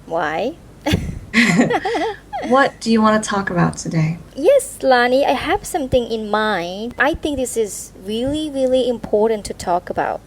Why? What do you want to talk about today? Yes, Lani, I have something in mind. I think this is really, really important to talk about.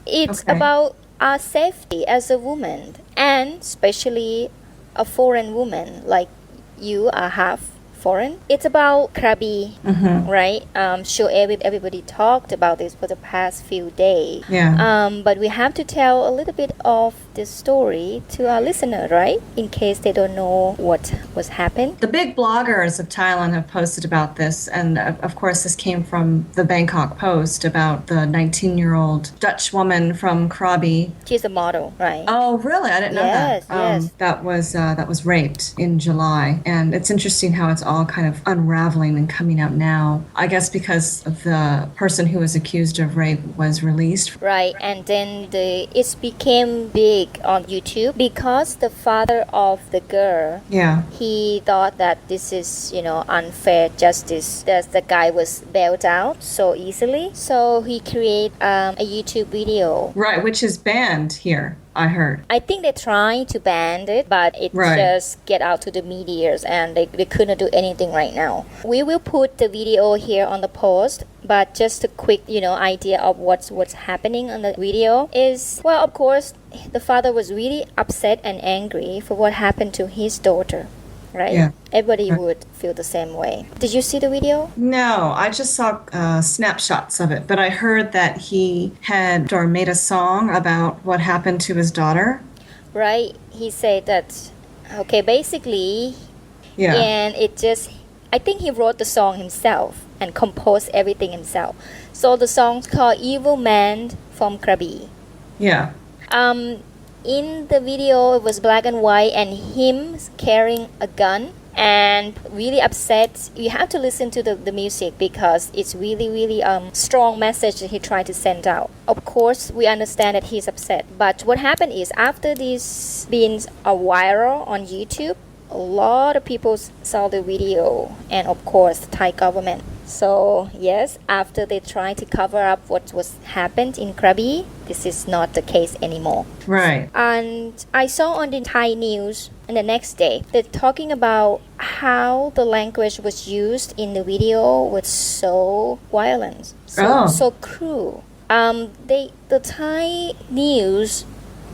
It's Okay. about our safety as a woman, and especially a foreign woman like you are half foreign. It's about Krabi, Mm-hmm. right? Sure, everybody talked about this for the past few days. Yeah. But we have to tell a little bit of the story to our listener, right? In case they don't know what was happened. The big bloggers of Thailand have posted about this, and of course, this came from the Bangkok Post about the 19-year-old Dutch woman from Krabi. She's a model, right? Oh, really? I didn't know that. Yes, yes. That was raped in July, and it's interesting how it's all kind of unraveling and coming out now. I guess because the person who was accused of rape was released. Right, and then it became big on YouTube because the father of the girl, Yeah. he thought that this is unfair justice, that the guy was bailed out so easily. So he created a YouTube video. Right, which is banned here, I heard. I think they're trying to ban it, but it Right. just get out to the medias and they couldn't do anything right now. We will put the video here on the post, but just a quick, idea of what's happening on the video is, well, of course, the father was really upset and angry for what happened to his daughter, right? Yeah. Everybody Right. would feel the same way. Did you see the video? No, I just saw snapshots of it, but I heard that he had or made a song about what happened to his daughter. Right? He said that, okay, basically, Yeah. and I think he wrote the song himself and composed everything himself. So the song's called Evil Man from Krabi. Yeah. In the video it was black and white and him carrying a gun and really upset. You have to listen to the music because it's really, really strong message that he tried to send out. Of course we understand that he's upset, but what happened is after this being viral on YouTube, a lot of people saw the video, and of course the Thai government. So yes, after they tried to cover up what was happened in Krabi, this is not the case anymore. Right. And I saw on the Thai news and the next day they're talking about how the language was used in the video was so violent, so cruel. The Thai news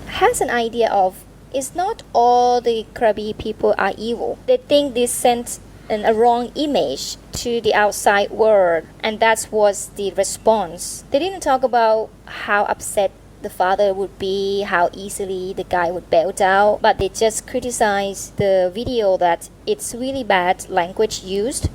has an idea of it's not all the Krabi people are evil. They think this sent a wrong image to the outside world, and that was the response. They didn't talk about how upset the father would be, how easily the guy would bail out, but they just criticized the video that it's really bad language used.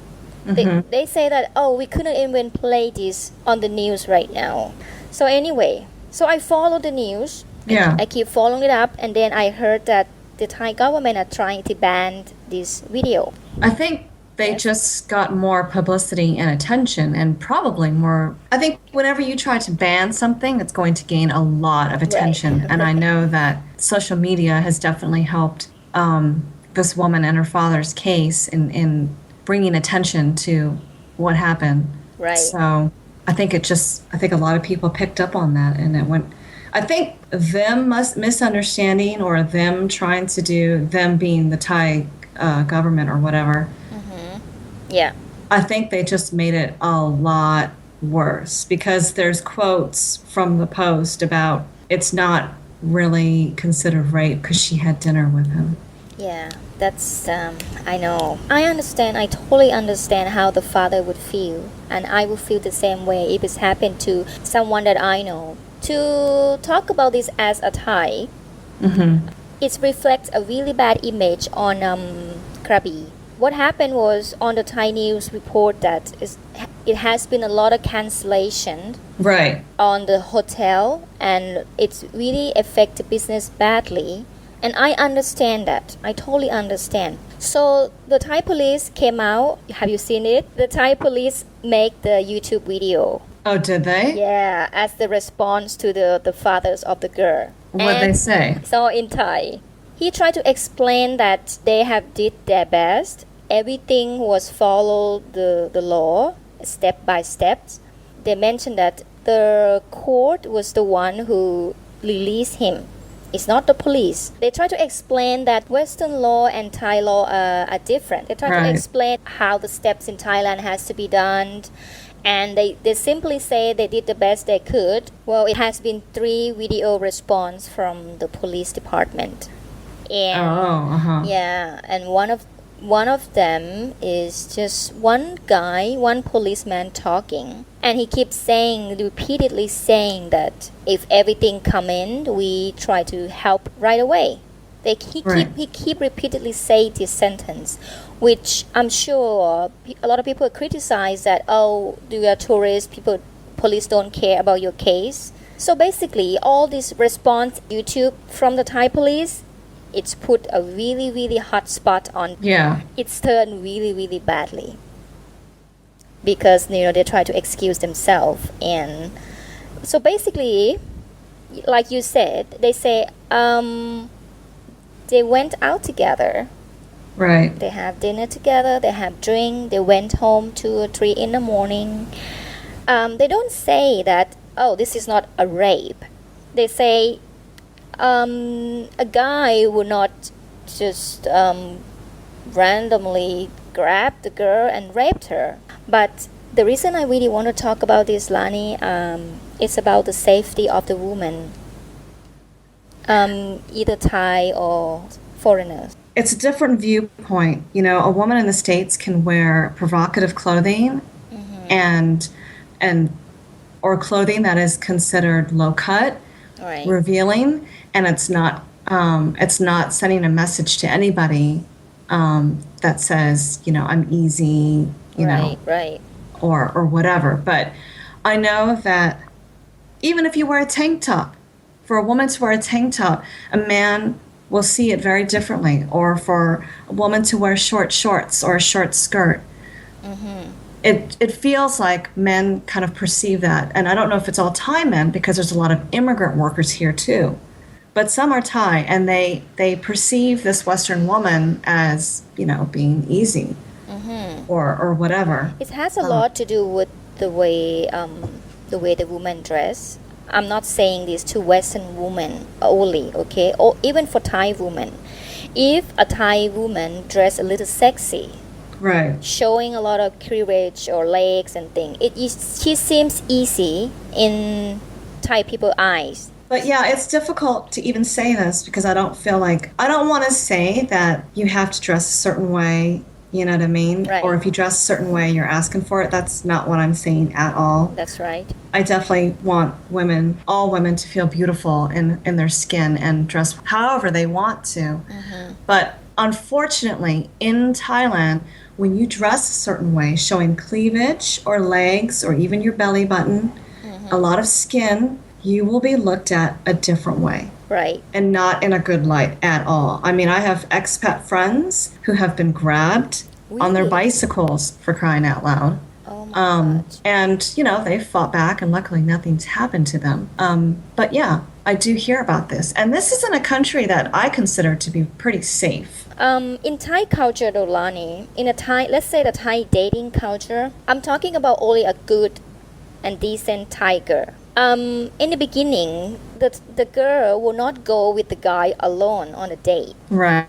They say that, oh, we couldn't even play this on the news right now. So anyway, so I follow the news. Yeah. I keep following it up, and then I heard that the Thai government are trying to ban this video. I think they just got more publicity and attention, and probably more. I think whenever you try to ban something, it's going to gain a lot of attention. Right. And I know that social media has definitely helped this woman and her father's case in bringing attention to what happened. Right. So I think I think a lot of people picked up on that, and it went. I think them misunderstanding or them trying to do, them being the Thai government or whatever, Yeah. I think they just made it a lot worse because there's quotes from the Post about it's not really considered rape because she had dinner with him. Yeah, that's, I know. I understand, I totally understand how the father would feel. And I would feel the same way if it's happened to someone that I know. To talk about this as a Thai, it reflects a really bad image on Krabi. What happened was on the Thai news report that it has been a lot of cancellation Right. on the hotel, and it's really affected business badly. And I understand that. I totally understand. So the Thai police came out. Have you seen it? The Thai police make the YouTube video. Oh, did they? Yeah, as the response to the fathers of the girl. What'd they say? So in Thai, he tried to explain that they have did their best. Everything was followed the law step by step. They mentioned that the court was the one who released him. It's not the police. They try to explain that Western law and Thai law are different. They try to explain how the steps in Thailand has to be done. And they simply say they did the best they could. Well, it has been 3 video response from the police department. And yeah, and one of them is just one guy, one policeman talking, and he keeps saying, repeatedly saying that if everything come in, we try to help right away. He keep repeatedly say this sentence, which I'm sure a lot of people criticize that, oh, you are tourists, police don't care about your case. So basically, all this response YouTube from the Thai police, it's put a really, really hot spot on. Yeah. It's turned really, really badly. Because, they try to excuse themselves. And so basically, like you said, they say they went out together. Right. They have dinner together, they have drink, they went home 2 or 3 in the morning. They don't say that, oh, this is not a rape. They say, a guy would not just randomly grab the girl and raped her. But the reason I really want to talk about this, Lani, it's about the safety of the woman, either Thai or foreigners. It's a different viewpoint. A woman in the States can wear provocative clothing and or clothing that is considered low cut, revealing, and it's not sending a message to anybody that says, I'm easy, or whatever. But I know that even if you wear a tank top, for a woman to wear a tank top, a man will see it very differently. Or for a woman to wear short shorts or a short skirt. It feels like men kind of perceive that. And I don't know if it's all Thai men, because there's a lot of immigrant workers here too. But some are Thai, and they perceive this Western woman as, being easy or whatever. It has a lot to do with the way the women dress. I'm not saying this to Western women only, okay? Or even for Thai women. If a Thai woman dress a little sexy, showing a lot of cleavage or legs and things, she seems easy in Thai people's eyes. But yeah, it's difficult to even say this, because I don't want to say that you have to dress a certain way, you know what I mean? Right. Or if you dress a certain way, you're asking for it. That's not what I'm saying at all. That's right. I definitely want all women to feel beautiful in their skin and dress however they want to. But unfortunately, in Thailand, when you dress a certain way, showing cleavage or legs or even your belly button, a lot of skin, you will be looked at a different way. Right. And not in a good light at all. I mean, I have expat friends who have been grabbed on their bicycles, for crying out loud. Oh my gosh. And, they fought back, and luckily nothing's happened to them. But yeah, I do hear about this. And this is in a country that I consider to be pretty safe. In Thai culture, Lani, let's say the Thai dating culture, I'm talking about only a good and decent Thai girl. In the beginning, the girl will not go with the guy alone on a date. Right.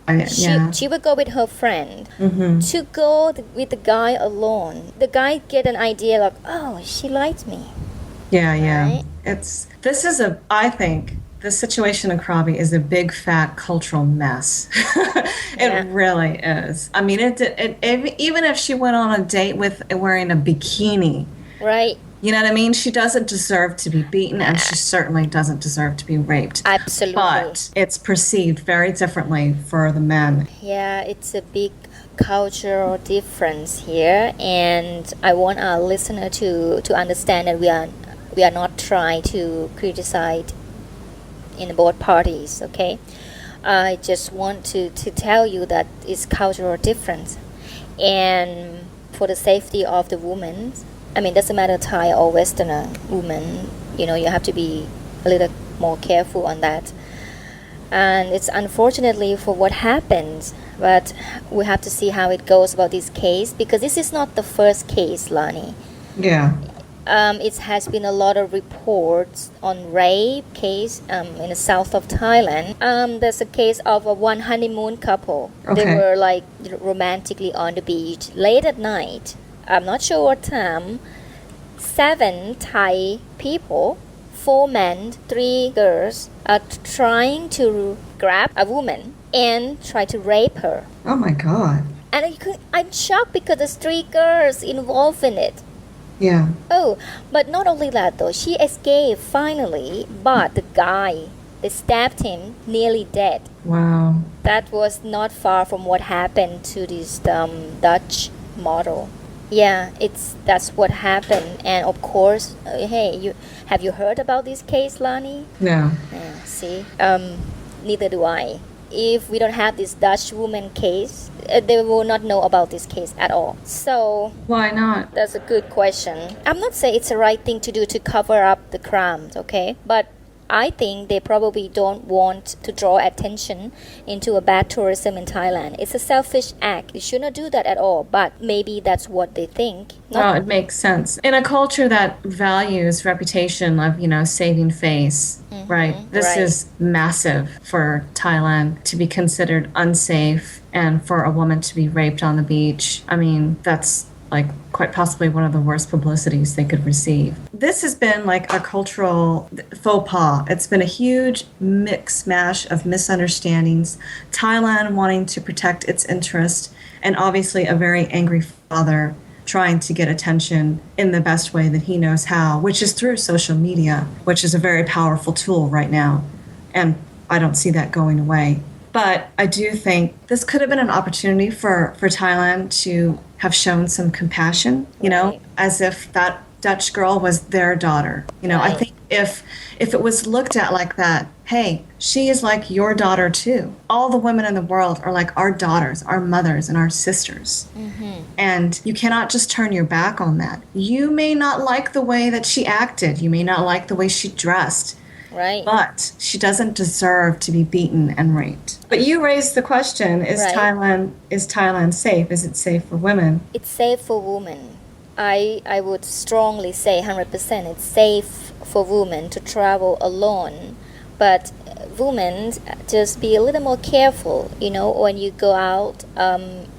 She would go with her friend. To go with the guy alone, the guy get an idea like, oh, she likes me. Yeah. Right? I think the situation in Krabi is a big fat cultural mess. It really is. I mean, even if she went on a date with wearing a bikini, right? You know what I mean? She doesn't deserve to be beaten, and she certainly doesn't deserve to be raped. Absolutely. But it's perceived very differently for the men. Yeah, it's a big cultural difference here, and I want our listener to understand that we are not trying to criticize in both parties, okay? I just want to tell you that it's cultural difference, and for the safety of the women, I mean, doesn't matter Thai or Westerner woman, you have to be a little more careful on that. And it's unfortunately for what happens, but we have to see how it goes about this case, because this is not the first case, Lani. Yeah. it has been a lot of reports on rape case in the south of Thailand. There's a case of a one honeymoon couple. They Okay. were like romantically on the beach late at night. I'm not sure what time. 7 Thai people, 4 men, 3 girls, are trying to grab a woman and try to rape her. Oh my God. And I'm shocked because there's 3 girls involved in it. Yeah. Oh, but not only that though, she escaped finally, but the guy, they stabbed him nearly dead. Wow. That was not far from what happened to this Dutch model. Yeah, that's what happened, and of course, hey, have you heard about this case, Lani? Yeah. Yeah, see, neither do I. If we don't have this Dutch woman case, they will not know about this case at all. So Why not? that's a good question. I'm not saying it's the right thing to do to cover up the crimes, okay? But I think they probably don't want to draw attention into a bad tourism in Thailand. It's a selfish act. You should not do that at all. But maybe that's what they think. No, it makes sense. In a culture that values reputation of, saving face, right? This right. is massive for Thailand to be considered unsafe and for a woman to be raped on the beach. I mean, that's like quite possibly one of the worst publicities they could receive. This has been like a cultural faux pas. It's been a huge mix mash of misunderstandings, Thailand wanting to protect its interest, and obviously a very angry father trying to get attention in the best way that he knows how, which is through social media, which is a very powerful tool right now. And I don't see that going away. But I do think this could have been an opportunity for Thailand to have shown some compassion, Right. as if that Dutch girl was their daughter. I Right. think if it was looked at like that, hey, she is like your daughter too. All the women in the world are like our daughters, our mothers, and our sisters. And you cannot just turn your back on that. You may not like the way that she acted. You may not like the way she dressed. Right. But she doesn't deserve to be beaten and raped. But you raised the question, is Right. Thailand safe? Is it safe for women? It's safe for women. I would strongly say 100% it's safe for women to travel alone. But women, just be a little more careful, when you go out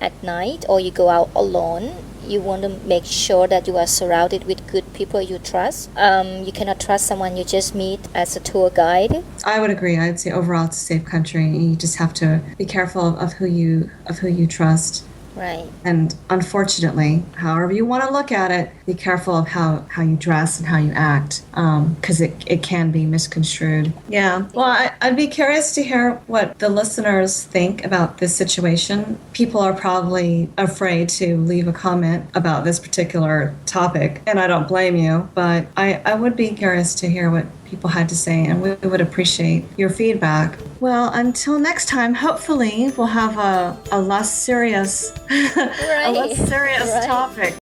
at night or you go out alone. You want to make sure that you are surrounded with good people you trust. You cannot trust someone you just meet as a tour guide. I would agree. I'd say overall it's a safe country. You just have to be careful of who you trust. Right. And unfortunately, however you want to look at it, be careful of how you dress and how you act, because it can be misconstrued. Yeah. Well, I'd be curious to hear what the listeners think about this situation. People are probably afraid to leave a comment about this particular topic, and I don't blame you, but I would be curious to hear what people had to say, and we would appreciate your feedback. Well, until next time, hopefully we'll have a less serious, Right. a less serious Right. topic.